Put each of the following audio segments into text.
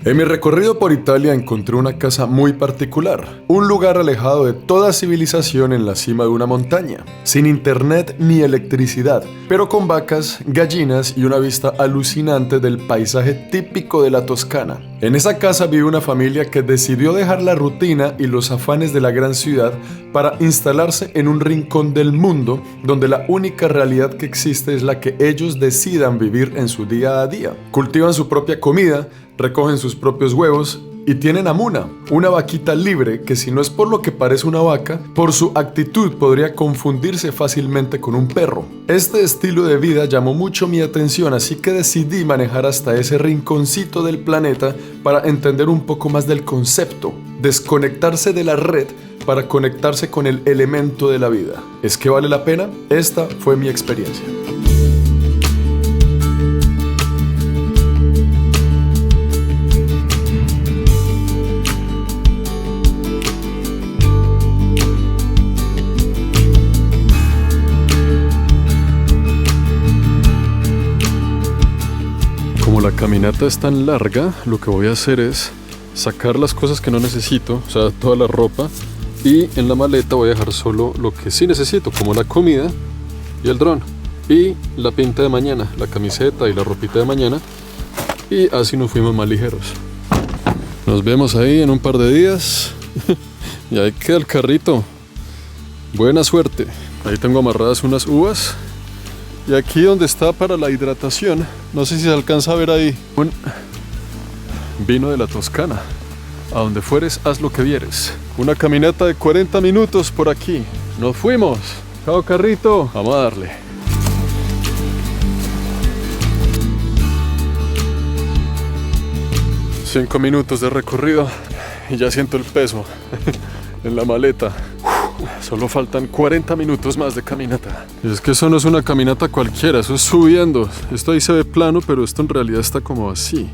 En mi recorrido por Italia encontré una casa muy particular, un lugar alejado de toda civilización en la cima de una montaña, sin internet ni electricidad, pero con vacas, gallinas y una vista alucinante del paisaje típico de la Toscana. En esa casa vive una familia que decidió dejar la rutina y los afanes de la gran ciudad para instalarse en un rincón del mundo donde la única realidad que existe es la que ellos decidan vivir en su día a día. Cultivan su propia comida, recogen sus propios huevos y tienen a Muna, una vaquita libre que si no es por lo que parece una vaca, por su actitud podría confundirse fácilmente con un perro. Este estilo de vida llamó mucho mi atención, así que decidí manejar hasta ese rinconcito del planeta para entender un poco más del concepto, desconectarse de la red para conectarse con el elemento de la vida. ¿Es que vale la pena? Esta fue mi experiencia. Como la caminata es tan larga, lo que voy a hacer es sacar las cosas que no necesito, o sea, toda la ropa, y en la maleta voy a dejar solo lo que sí necesito, como la comida y el dron, y la pinta de mañana, la camiseta y la ropita de mañana, y así nos fuimos más ligeros. Nos vemos ahí en un par de días, y ahí queda el carrito. Buena suerte. Ahí tengo amarradas unas uvas. Y aquí donde está para la hidratación, no sé si se alcanza a ver ahí, un vino de la Toscana. A donde fueres, haz lo que vieres. Una caminata de 40 minutos por aquí. ¡Nos fuimos! ¡Chao, carrito! Vamos a darle. Cinco minutos de recorrido y ya siento el peso en la maleta. Solo faltan 40 minutos más de caminata. Y es que eso no es una caminata cualquiera, eso es subiendo. Esto ahí se ve plano, pero esto en realidad está como así.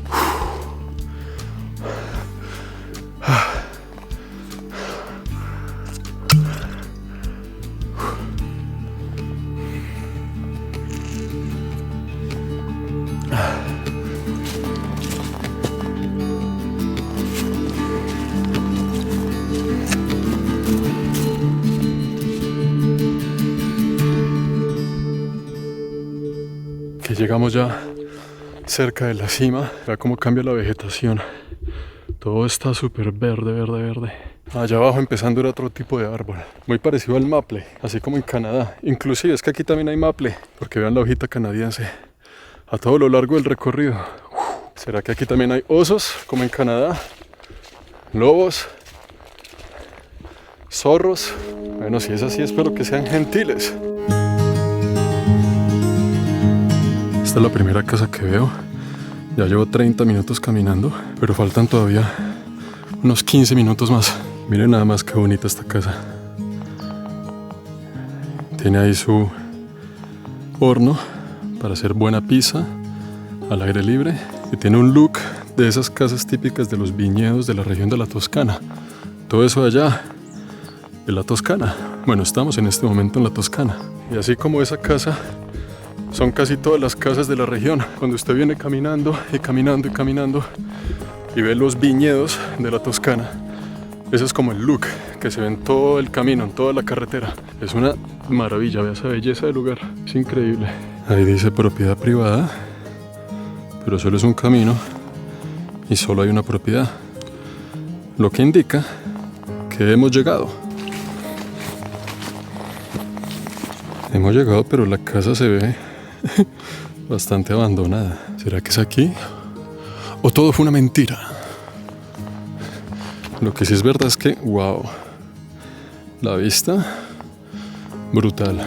Que llegamos ya cerca de la cima. Vea cómo cambia la vegetación. Todo está súper verde, verde, verde. Allá abajo empezando era otro tipo de árbol, muy parecido al maple, así como en Canadá. Inclusive es que aquí también hay maple, porque vean la hojita canadiense a todo lo largo del recorrido. ¿Será que aquí también hay osos, como en Canadá? Lobos, zorros. Bueno, si es así, espero que sean gentiles. Esta es la primera casa que veo. Ya llevo 30 minutos caminando, pero faltan todavía unos 15 minutos más. Miren nada más qué bonita esta casa. Tiene ahí su horno para hacer buena pizza al aire libre. Y tiene un look de esas casas típicas de los viñedos de la región de la Toscana. Todo eso de allá, de la Toscana. Bueno, estamos en este momento en la Toscana. Y así como esa casa, son casi todas las casas de la región. Cuando usted viene caminando y caminando y caminando y ve los viñedos de la Toscana, ese es como el look que se ve en todo el camino, en toda la carretera. Es una maravilla, vea esa belleza del lugar, es increíble. Ahí dice propiedad privada, pero solo es un camino y solo hay una propiedad, lo que indica que hemos llegado. Hemos llegado, pero la casa se ve bastante abandonada. ¿Será que es aquí? ¿O todo fue una mentira? Lo que sí es verdad es que, wow, la vista, brutal.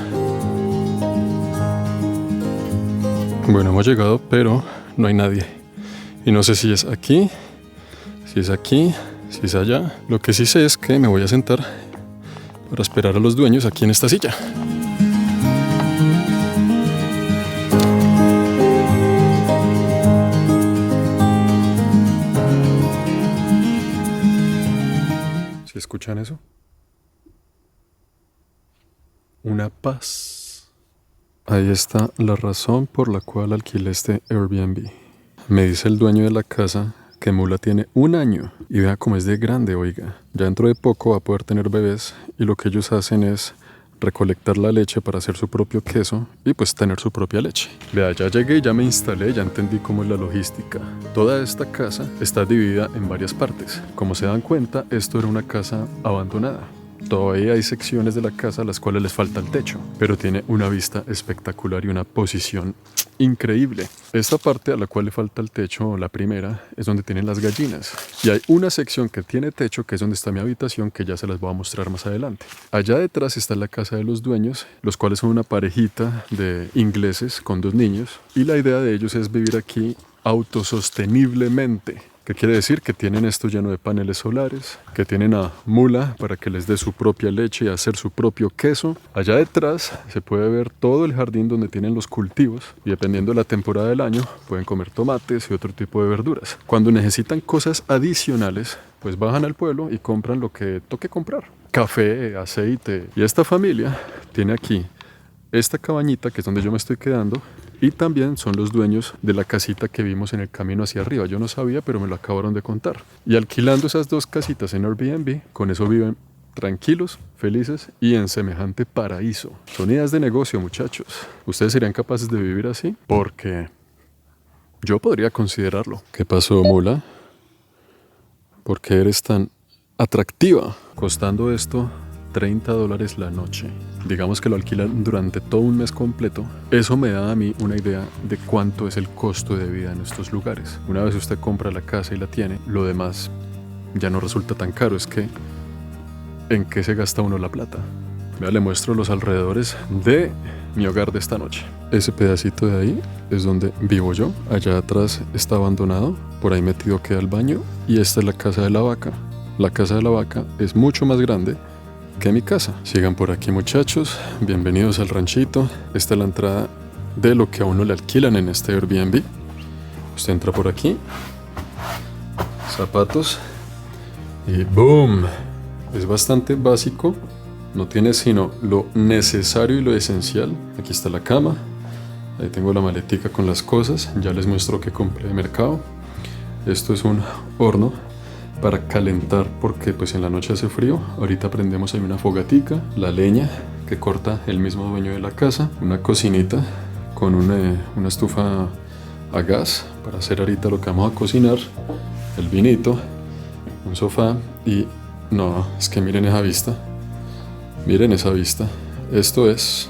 Bueno, hemos llegado, pero no hay nadie. Y no sé si es aquí, si es aquí, si es allá. Lo que sí sé es que me voy a sentar para esperar a los dueños aquí en esta silla. ¿Escuchan eso? Una paz. Ahí está la razón por la cual alquilé este Airbnb. Me dice el dueño de la casa que Mula tiene 1 año y vea cómo es de grande, oiga. Ya dentro de poco va a poder tener bebés y lo que ellos hacen es recolectar la leche para hacer su propio queso y pues tener su propia leche. Vea, ya llegué, ya me instalé, ya entendí cómo es la logística. Toda esta casa está dividida en varias partes. Como se dan cuenta, esto era una casa abandonada. Todavía hay secciones de la casa a las cuales les falta el techo, pero tiene una vista espectacular y una posición increíble. Esta parte a la cual le falta el techo, la primera, es donde tienen las gallinas. Y hay una sección que tiene techo, que es donde está mi habitación, que ya se las voy a mostrar más adelante. Allá detrás está la casa de los dueños, los cuales son una parejita de ingleses con 2 niños. Y la idea de ellos es vivir aquí autososteniblemente. ¿Qué quiere decir? Que tienen esto lleno de paneles solares, que tienen a Mula para que les dé su propia leche y hacer su propio queso. Allá detrás se puede ver todo el jardín donde tienen los cultivos y dependiendo de la temporada del año pueden comer tomates y otro tipo de verduras. Cuando necesitan cosas adicionales, pues bajan al pueblo y compran lo que toque comprar. Café, aceite. Y esta familia tiene aquí esta cabañita que es donde yo me estoy quedando. Y también son los dueños de la casita que vimos en el camino hacia arriba. Yo no sabía, pero me lo acabaron de contar. Y alquilando esas 2 casitas en Airbnb, con eso viven tranquilos, felices y en semejante paraíso. Son ideas de negocio, muchachos. ¿Ustedes serían capaces de vivir así? Porque yo podría considerarlo. ¿Qué pasó, Mula? ¿Por qué eres tan atractiva? Costando esto $30 la noche. Digamos que lo alquilan durante todo un mes completo. Eso me da a mí una idea de cuánto es el costo de vida en estos lugares. Una vez usted compra la casa y la tiene, lo demás ya no resulta tan caro. Es que, ¿en qué se gasta uno la plata? Vea, le muestro los alrededores de mi hogar de esta noche. Ese pedacito de ahí es donde vivo yo. Allá atrás está abandonado. Por ahí metido queda el baño. Y esta es la casa de la vaca. La casa de la vaca es mucho más grande que mi casa. Sigan por aquí, muchachos. Bienvenidos al ranchito. Esta es la entrada de lo que a uno le alquilan en este Airbnb. Usted entra por aquí, zapatos y ¡boom! Es bastante básico. No tiene sino lo necesario y lo esencial. Aquí está la cama. Ahí tengo la maletica con las cosas. Ya les muestro que compré de mercado. Esto es un horno para calentar porque pues en la noche hace frío. Ahorita prendemos ahí una fogatica, la leña que corta el mismo dueño de la casa, una cocinita con una estufa a gas para hacer ahorita lo que vamos a cocinar, el vinito, un sofá y no, es que miren esa vista, miren esa vista. Esto es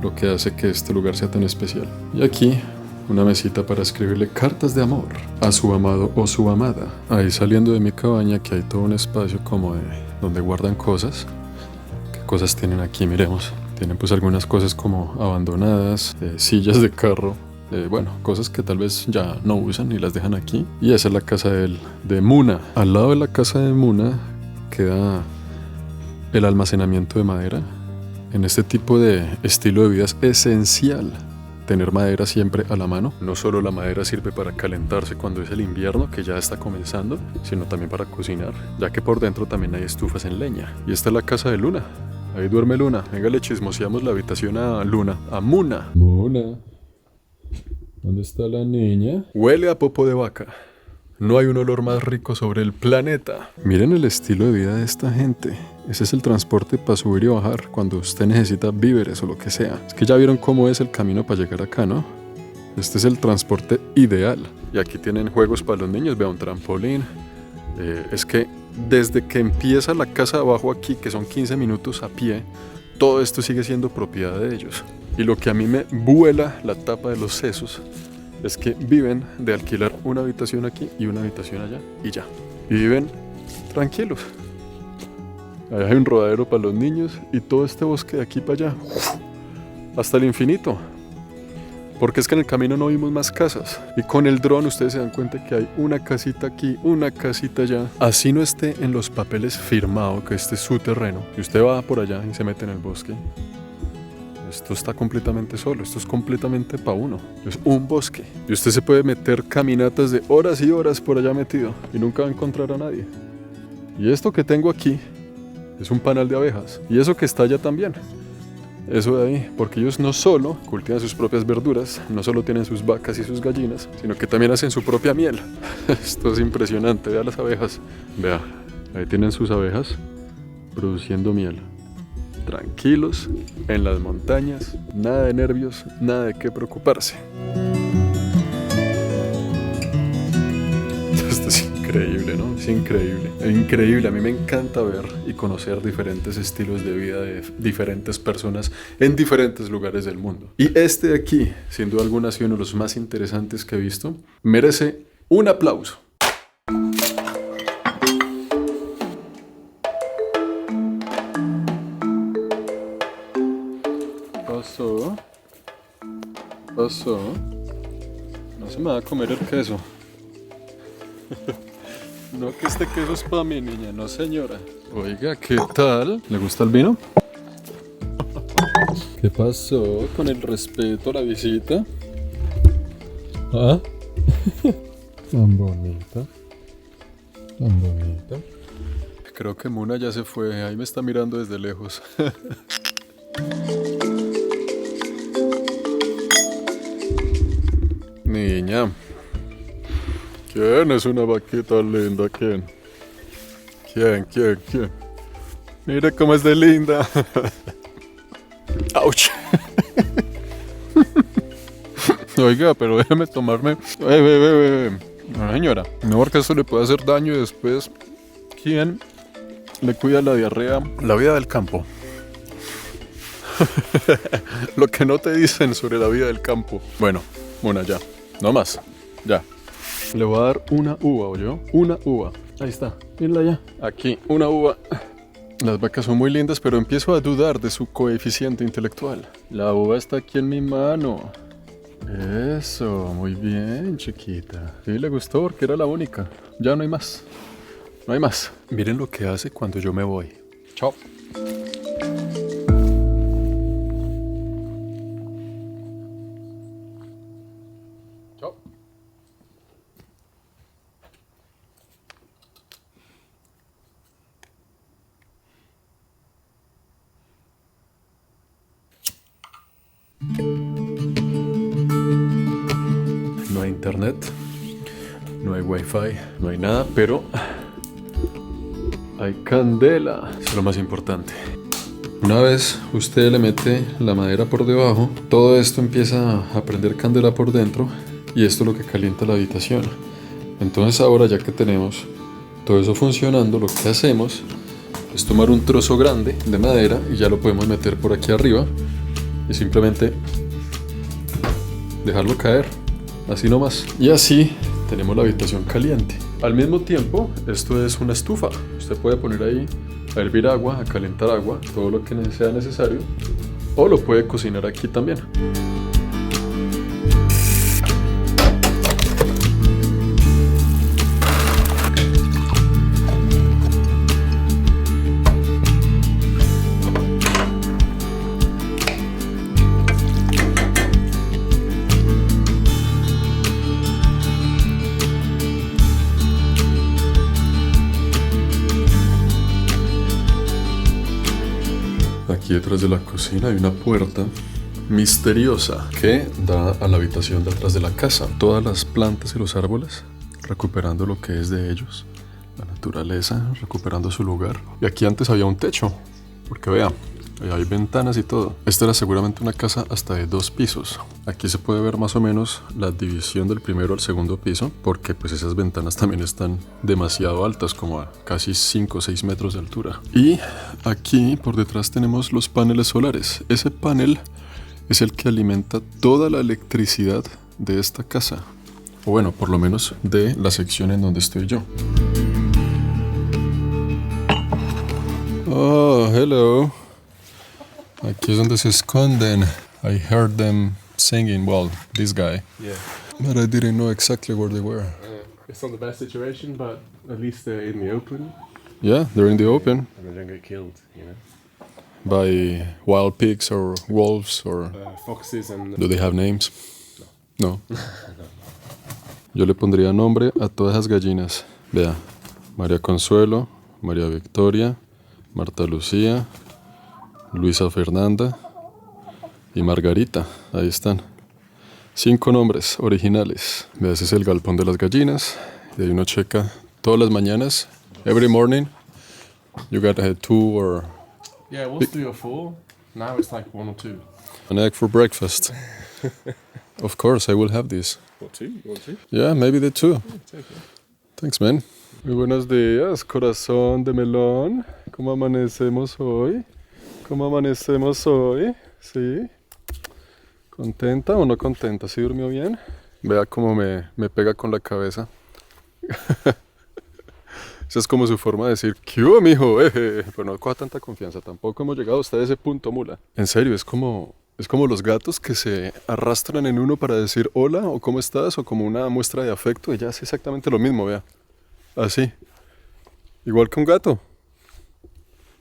lo que hace que este lugar sea tan especial. Y aquí una mesita para escribirle cartas de amor a su amado o su amada. Ahí saliendo de mi cabaña, que hay todo un espacio como de donde guardan cosas. ¿Qué cosas tienen aquí? Miremos. Tienen pues algunas cosas como abandonadas, sillas de carro, bueno, cosas que tal vez ya no usan y las dejan aquí. Y esa es la casa de Muna. Al lado de la casa de Muna queda el almacenamiento de madera. En este tipo de estilo de vida es esencial tener madera siempre a la mano. No solo la madera sirve para calentarse cuando es el invierno, que ya está comenzando, sino también para cocinar, ya que por dentro también hay estufas en leña. Y esta es la casa de Luna. Ahí duerme Luna. Venga, le chismoseamos la habitación a Luna, a Muna. Muna, ¿dónde está la niña? Huele a popo de vaca. No hay un olor más rico sobre el planeta. Miren el estilo de vida de esta gente. Ese es el transporte para subir y bajar cuando usted necesita víveres o lo que sea. Es que ya vieron cómo es el camino para llegar acá, ¿no? Este es el transporte ideal. Y aquí tienen juegos para los niños. Vea, un trampolín. Es que desde que empieza la casa de abajo aquí, que son 15 minutos a pie, todo esto sigue siendo propiedad de ellos. Y lo que a mí me vuela la tapa de los sesos es que viven de alquilar una habitación aquí y una habitación allá y ya. Y viven tranquilos. Allá hay un rodadero para los niños y todo este bosque de aquí para allá, hasta el infinito. Porque es que en el camino no vimos más casas. Y con el dron ustedes se dan cuenta que hay una casita aquí, una casita allá. Así no esté en los papeles firmado que este es su terreno. Y usted va por allá y se mete en el bosque. Esto está completamente solo, esto es completamente para uno. Es un bosque. Y usted se puede meter caminatas de horas y horas por allá metido y nunca va a encontrar a nadie. Y esto que tengo aquí es un panal de abejas. Y eso que está allá también. eso de ahí, porque ellos no solo cultivan sus propias verduras, no solo tienen sus vacas y sus gallinas, sino que también hacen su propia miel. Esto es impresionante, vea las abejas. Vea, ahí tienen sus abejas produciendo miel. Tranquilos, en las montañas, nada de nervios, nada de qué preocuparse. Esto es increíble, ¿no? Es increíble. Increíble. A mí me encanta ver y conocer diferentes estilos de vida de diferentes personas en diferentes lugares del mundo. Y este de aquí, sin duda alguna, ha sido uno de los más interesantes que he visto. Merece un aplauso. Pasó. Pasó. No se me va a comer el queso. No, que este queso es para mi niña, no señora. Oiga, ¿qué tal? ¿Le gusta el vino? ¿Qué pasó con el respeto a la visita? ¿Ah? Tan bonita. Tan bonita. Creo que Muna ya se fue, ahí me está mirando desde lejos. Niña. ¿Quién es una vaquita linda? ¿Quién? ¿Quién? Mira cómo es de linda. ¡Auch! Oiga, pero déjeme tomarme... No, señora. No, porque esto le puede hacer daño y después... ¿Quién le cuida la diarrea? La vida del campo. Lo que no te dicen sobre la vida del campo. Bueno, Mona, ya. No más. Ya. Le voy a dar una uva, ¿oyó? Una uva. Ahí está. Mírala ya. Aquí, una uva. Las vacas son muy lindas, pero empiezo a dudar de su coeficiente intelectual. La uva está aquí en mi mano. Eso, muy bien, chiquita. Sí, le gustó porque era la única. Ya no hay más. No hay más. Miren lo que hace cuando yo me voy. Chao. Chao. No hay internet, no hay wifi, no hay nada, pero hay candela. Eso es lo más importante. Una vez usted le mete la madera por debajo, todo esto empieza a prender candela por dentro y esto es lo que calienta la habitación. Entonces ahora, ya que tenemos todo eso funcionando, lo que hacemos es tomar un trozo grande de madera y ya lo podemos meter por aquí arriba y simplemente dejarlo caer, así nomás. Y así tenemos la habitación caliente. Al mismo tiempo, esto es una estufa. Usted puede poner ahí a hervir agua, a calentar agua, todo lo que sea necesario, o lo puede cocinar aquí también. Aquí detrás de la cocina hay una puerta misteriosa que da a la habitación de atrás de la casa. Todas las plantas y los árboles recuperando lo que es de ellos, la naturaleza recuperando su lugar. Y aquí antes había un techo, porque vea, hay ventanas y todo. Esta era seguramente una casa hasta de 2 pisos. Aquí se puede ver más o menos la división del primero al segundo piso, porque pues esas ventanas también están demasiado altas, como a casi 5 o 6 metros de altura. Y aquí por detrás tenemos los paneles solares. Ese panel es el que alimenta toda la electricidad de esta casa, o bueno, por lo menos de la sección en donde estoy yo. Oh, hello. Aquí es donde se esconden. I heard them singing, well, this guy. Yeah. But I didn't know exactly where they were. It's not the best situation, but at least they're in the open Yeah, they're in the open and they don't get killed, you know. by wild pigs or wolves or... Foxes and... Do they have names? No. Yo le pondría nombre a todas esas gallinas. Vea, María Consuelo, María Victoria, Marta Lucía, Luisa Fernanda, y Margarita. Ahí están. 5 nombres originales. Ese es el galpón de las gallinas. Y ahí uno checa todas las mañanas. Every morning. You got 2 or... Yeah, it was 3 or 4. Now it's like 1 or 2. an egg for breakfast. Of course, I will have this. What, 2? You want 2? Yeah, maybe the 2. Yeah, take it. Thanks, man. Muy buenos días, corazón de melón. ¿Cómo amanecemos hoy? ¿Cómo amanecemos hoy? ¿Sí? ¿Contenta o no contenta? ¿Sí durmió bien? Vea cómo me pega con la cabeza. Esa es como su forma de decir, ¿qué hubo, mijo? Pero no coja tanta confianza, tampoco hemos llegado hasta ese punto, mula. En serio, es como los gatos que se arrastran en uno para decir hola o cómo estás o como una muestra de afecto. Ella hace exactamente lo mismo, vea. Así. Igual que un gato.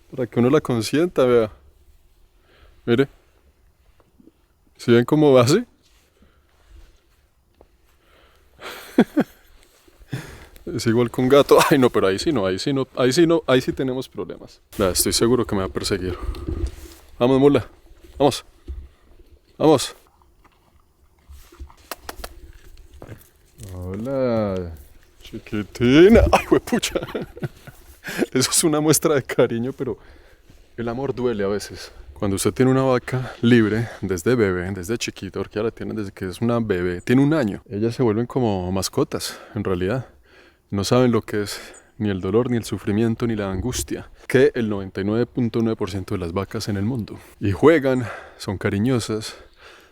Para que uno la consienta, vea. Mire. ¿Sí ven cómo hace? Es igual que un gato. Ay, no, pero ahí sí no, ahí sí tenemos problemas. Vea, estoy seguro que me va a perseguir. Vamos, mula. Vamos. Vamos. Hola, chiquitina. Ay, huepucha. Eso es una muestra de cariño, pero el amor duele a veces. Cuando usted tiene una vaca libre, desde bebé, desde chiquito, porque ya la tienen desde que es una bebé, tiene 1 año. Ellas se vuelven como mascotas, en realidad. No saben lo que es ni el dolor, ni el sufrimiento, ni la angustia que el 99.9% de las vacas en el mundo. Y juegan, son cariñosas,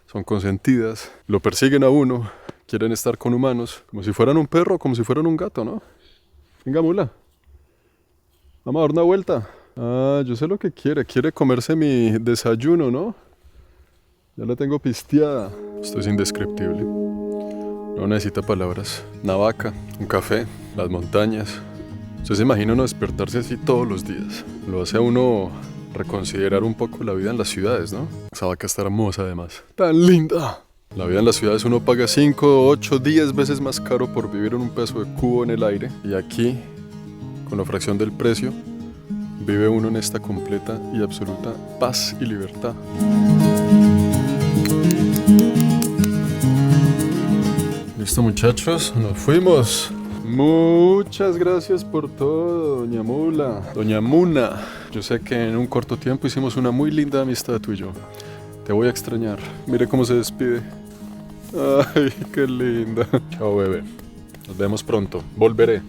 son consentidas, lo persiguen a uno, quieren estar con humanos, como si fueran un perro, como si fueran un gato, ¿no? Venga, mula. Vamos a dar una vuelta. Ah, yo sé lo que quiere comerse mi desayuno, ¿no? Ya la tengo pisteada. Esto es indescriptible. No necesita palabras. Una vaca, un café, las montañas. Usted se imagina uno despertarse así todos los días. Lo hace a uno reconsiderar un poco la vida en las ciudades, ¿no? Esa vaca está hermosa además. ¡Tan linda! La vida en las ciudades uno paga 5, 8, 10 veces más caro por vivir en un pedazo de cubo en el aire. Y aquí, con la fracción del precio, vive uno en esta completa y absoluta paz y libertad. Listo, muchachos, nos fuimos. Muchas gracias por todo, doña Mula. Doña Muna, yo sé que en un corto tiempo hicimos una muy linda amistad tú y yo. Te voy a extrañar. Mire cómo se despide. Ay, qué linda. Chao, bebé. Nos vemos pronto. Volveré.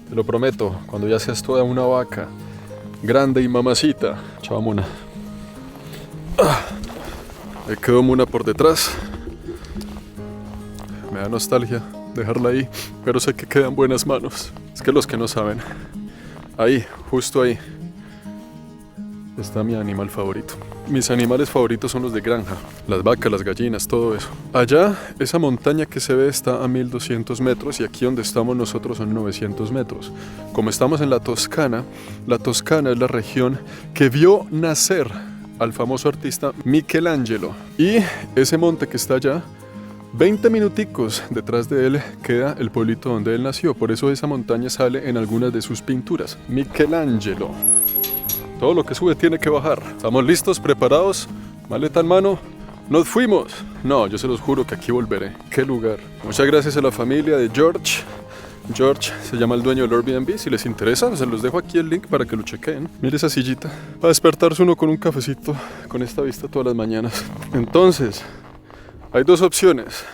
Te lo prometo, cuando ya seas toda una vaca grande y mamacita. Chao, Muna. Me quedó Muna por detrás. Me da nostalgia dejarla ahí, pero sé que queda en buenas manos. Es que los que no saben, ahí, justo ahí, está mi animal favorito. Mis animales favoritos son los de granja, las vacas, las gallinas, todo eso. Allá, esa montaña que se ve está a 1200 metros y aquí donde estamos nosotros son 900 metros. Como estamos en la Toscana es la región que vio nacer al famoso artista Michelangelo. Y ese monte que está allá, 20 minuticos detrás de él queda el pueblito donde él nació. Por eso esa montaña sale en algunas de sus pinturas. Michelangelo. Todo lo que sube tiene que bajar. ¿Estamos listos? ¿Preparados? ¿Maleta en mano? ¡Nos fuimos! No, yo se los juro que aquí volveré. ¡Qué lugar! Muchas gracias a la familia de George. George se llama el dueño del Airbnb. Si les interesa, se los dejo aquí el link para que lo chequen. Mire esa sillita. Para despertarse uno con un cafecito, con esta vista todas las mañanas. Entonces, hay 2 opciones.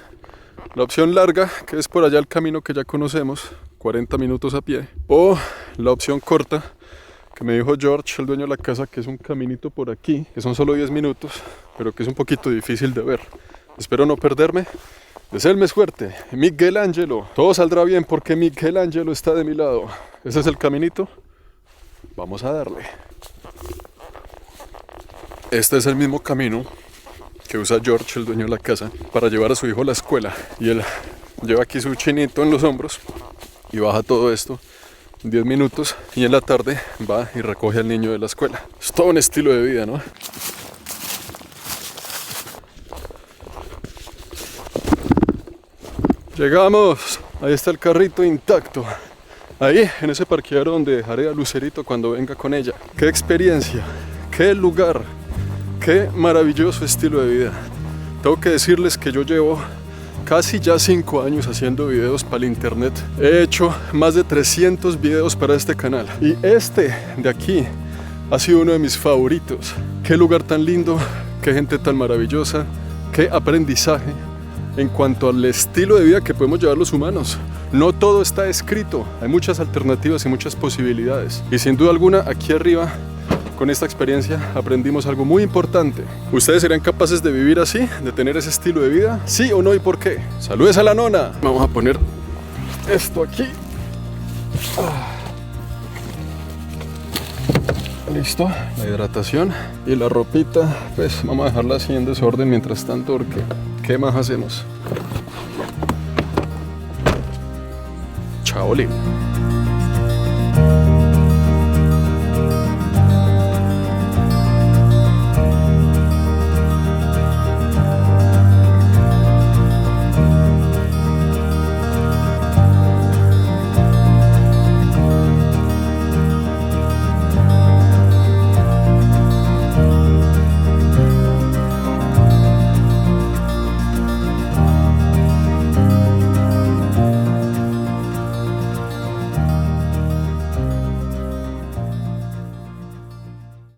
La opción larga, que es por allá el camino que ya conocemos, 40 minutos a pie. O la opción corta, que me dijo George, el dueño de la casa, que es un caminito por aquí, que son solo 10 minutos, pero que es un poquito difícil de ver. Espero no perderme. Deséenme suerte. Michelangelo. Todo saldrá bien porque Michelangelo está de mi lado. Ese es el caminito. Vamos a darle. Este es el mismo camino que usa George, el dueño de la casa, para llevar a su hijo a la escuela. Y él lleva aquí su chinito en los hombros y baja todo esto en 10 minutos y en la tarde va y recoge al niño de la escuela. Es todo un estilo de vida, ¿no? Llegamos. Ahí está el carrito intacto. Ahí, en ese parqueadero donde dejaré a Lucerito cuando venga con ella. ¡Qué experiencia! ¡Qué lugar! ¡Qué maravilloso estilo de vida! Tengo que decirles que yo llevo casi ya 5 años haciendo videos para el internet. He hecho más de 300 videos para este canal. Y este de aquí ha sido uno de mis favoritos. Qué lugar tan lindo, qué gente tan maravillosa, qué aprendizaje en cuanto al estilo de vida que podemos llevar los humanos. No todo está escrito, hay muchas alternativas y muchas posibilidades. Y sin duda alguna, aquí arriba, con esta experiencia, aprendimos algo muy importante. ¿Ustedes serían capaces de vivir así? ¿De tener ese estilo de vida? ¿Sí o no y por qué? ¡Saludes a la nona! Vamos a poner esto aquí. Listo, la hidratación y la ropita, pues vamos a dejarla así en desorden mientras tanto, porque ¿qué más hacemos? Chaolín.